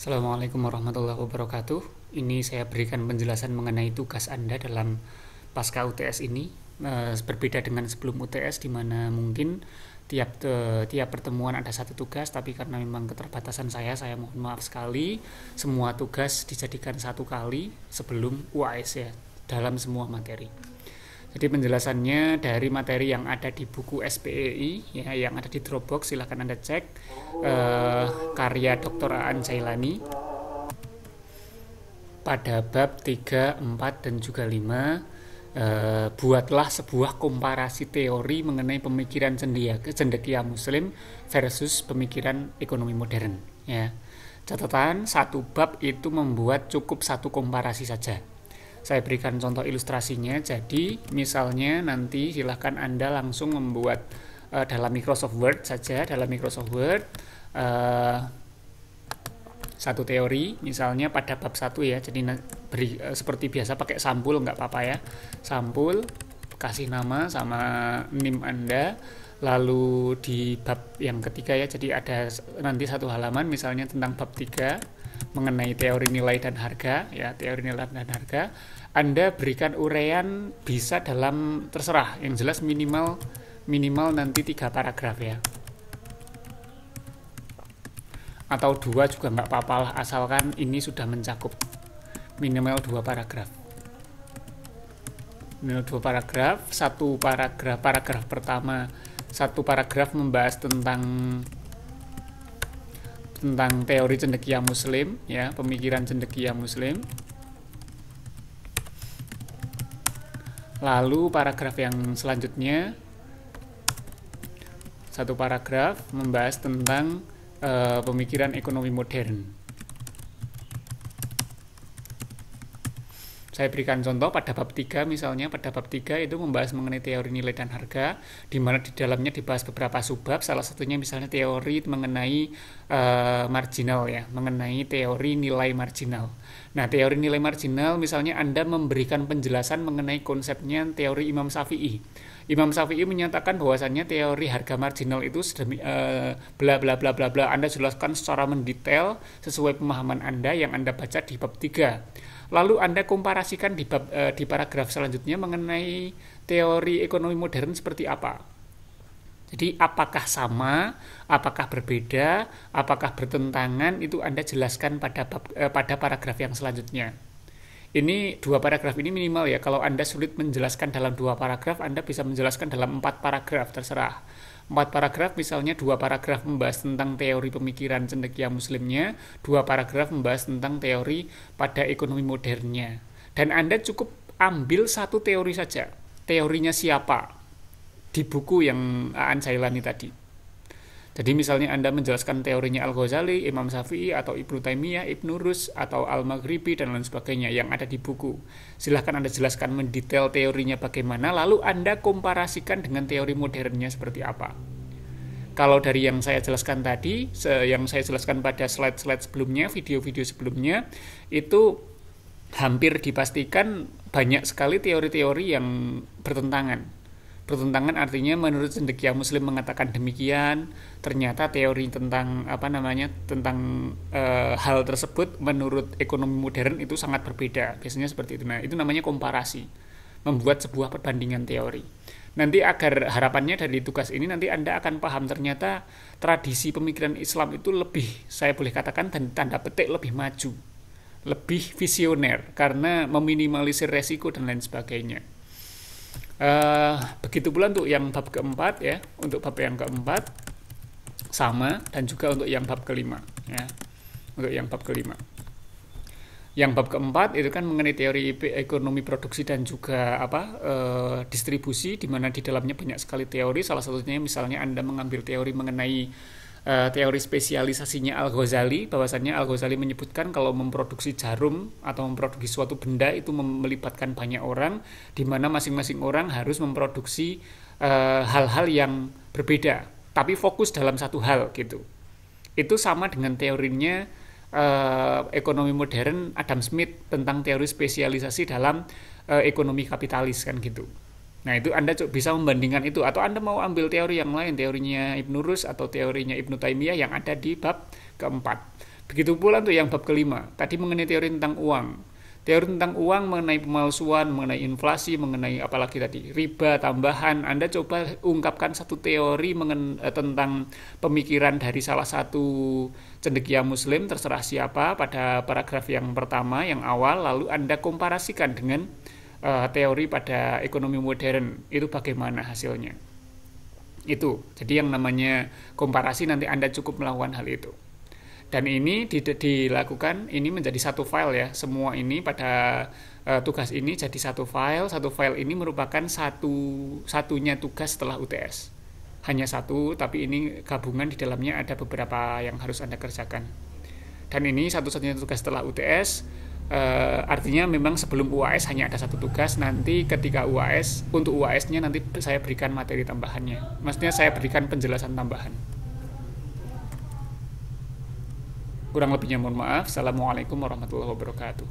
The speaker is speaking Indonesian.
Assalamualaikum warahmatullahi wabarakatuh. Ini saya berikan penjelasan mengenai tugas Anda dalam pasca UTS ini. Berbeda dengan sebelum UTS di mana mungkin tiap pertemuan ada satu tugas, tapi karena memang keterbatasan saya mohon maaf sekali. Semua tugas dijadikan satu kali sebelum UAS ya, dalam semua materi. Jadi penjelasannya dari materi yang ada di buku SPEI ya, yang ada di Dropbox, silahkan Anda cek karya Dr. Aan Jailani pada bab 3, 4, dan juga 5. Buatlah sebuah komparasi teori mengenai pemikiran cendekia muslim versus pemikiran ekonomi modern ya. Catatan, satu bab itu membuat cukup satu komparasi saja. Saya berikan contoh ilustrasinya. Jadi misalnya nanti silahkan Anda langsung membuat dalam Microsoft Word saja, dalam Microsoft Word satu teori, misalnya pada bab 1 ya. Jadi seperti biasa pakai sampul nggak apa-apa ya. Sampul, kasih nama sama NIM Anda. Lalu di bab yang ketiga ya, jadi ada nanti satu halaman misalnya tentang bab 3 mengenai teori nilai dan harga ya, teori nilai dan harga. Anda berikan uraian bisa dalam terserah, yang jelas minimal nanti 3 paragraf ya, atau 2 juga nggak apa-apa lah, asalkan ini sudah mencakup minimal 2 paragraf. Minimal 2 paragraf. Satu paragraf pertama, satu paragraf membahas tentang teori cendekia muslim ya, pemikiran cendekia muslim. Lalu paragraf yang selanjutnya, satu paragraf membahas tentang pemikiran ekonomi modern. Saya berikan contoh pada bab 3 misalnya, pada bab 3 itu membahas mengenai teori nilai dan harga, di mana di dalamnya dibahas beberapa subbab, salah satunya misalnya teori mengenai marginal ya, mengenai teori nilai marginal. Nah, teori nilai marginal misalnya Anda memberikan penjelasan mengenai konsepnya teori Imam Syafi'i. Imam Syafi'i menyatakan bahwasannya teori harga marginal itu bla bla bla bla bla. Anda jelaskan secara mendetail sesuai pemahaman Anda yang Anda baca di bab 3. Lalu Anda komparasikan di paragraf selanjutnya mengenai teori ekonomi modern seperti apa. Jadi apakah sama, apakah berbeda, apakah bertentangan, itu Anda jelaskan pada paragraf yang selanjutnya. Ini 2 paragraf ini minimal ya. Kalau Anda sulit menjelaskan dalam 2 paragraf, Anda bisa menjelaskan dalam 4 paragraf, terserah. 4 paragraf misalnya 2 paragraf membahas tentang teori pemikiran cendekia muslimnya, 2 paragraf membahas tentang teori pada ekonomi modernnya. Dan Anda cukup ambil satu teori saja. Teorinya siapa? Di buku yang Aan Jailani tadi. Jadi misalnya Anda menjelaskan teorinya Al-Ghazali, Imam Syafi'i, atau Ibnu Taimiyah, Ibnu Rus, atau Al-Maghribi, dan lain sebagainya yang ada di buku. Silahkan Anda jelaskan mendetail teorinya bagaimana, lalu Anda komparasikan dengan teori modernnya seperti apa. Kalau dari yang saya jelaskan tadi, yang saya jelaskan pada slide-slide sebelumnya, video-video sebelumnya, itu hampir dipastikan banyak sekali teori-teori yang bertentangan. Bertentangan artinya menurut cendekia muslim mengatakan demikian, ternyata teori tentang hal tersebut menurut ekonomi modern itu sangat berbeda. Biasanya seperti itu. Nah, itu namanya komparasi, membuat sebuah perbandingan teori. Nanti agar harapannya dari tugas ini nanti Anda akan paham ternyata tradisi pemikiran Islam itu lebih, saya boleh katakan dan tanda petik, lebih maju, lebih visioner karena meminimalisir resiko dan lain sebagainya. Begitu pula untuk yang bab keempat ya, untuk bab yang keempat sama, dan juga untuk yang bab kelima ya, untuk yang bab kelima. Yang bab keempat itu kan mengenai teori ekonomi produksi dan juga distribusi, di mana di dalamnya banyak sekali teori. Salah satunya misalnya Anda mengambil teori mengenai teori spesialisasinya Al-Ghazali, bahwasannya Al-Ghazali menyebutkan kalau memproduksi jarum atau memproduksi suatu benda itu melibatkan banyak orang, di mana masing-masing orang harus memproduksi hal-hal yang berbeda, tapi fokus dalam satu hal gitu. Itu sama dengan teorinya ekonomi modern Adam Smith tentang teori spesialisasi dalam ekonomi kapitalis kan gitu. Nah, itu Anda bisa membandingkan itu, atau Anda mau ambil teori yang lain, teorinya Ibnu Rus atau teorinya Ibnu Taimiyah yang ada di bab keempat. Begitu pula untuk yang bab kelima, tadi mengenai teori tentang uang. Teori tentang uang mengenai pemalsuan, mengenai inflasi, mengenai apalagi tadi riba tambahan. Anda coba ungkapkan satu teori tentang pemikiran dari salah satu cendekia muslim, terserah siapa, pada paragraf yang pertama, yang awal, lalu Anda komparasikan dengan teori pada ekonomi modern. Itu bagaimana hasilnya. Itu, jadi yang namanya komparasi nanti Anda cukup melakukan hal itu. Dan ini dilakukan, ini menjadi satu file ya, semua ini pada tugas ini jadi satu file ini merupakan satunya tugas setelah UTS. Hanya satu, tapi ini gabungan, di dalamnya ada beberapa yang harus Anda kerjakan. Dan ini satu-satunya tugas setelah UTS, artinya memang sebelum UAS hanya ada satu tugas, nanti ketika UAS, untuk UAS-nya nanti saya berikan materi tambahannya. Maksudnya saya berikan penjelasan tambahan. Kurang lebihnya mohon maaf. Assalamualaikum warahmatullahi wabarakatuh.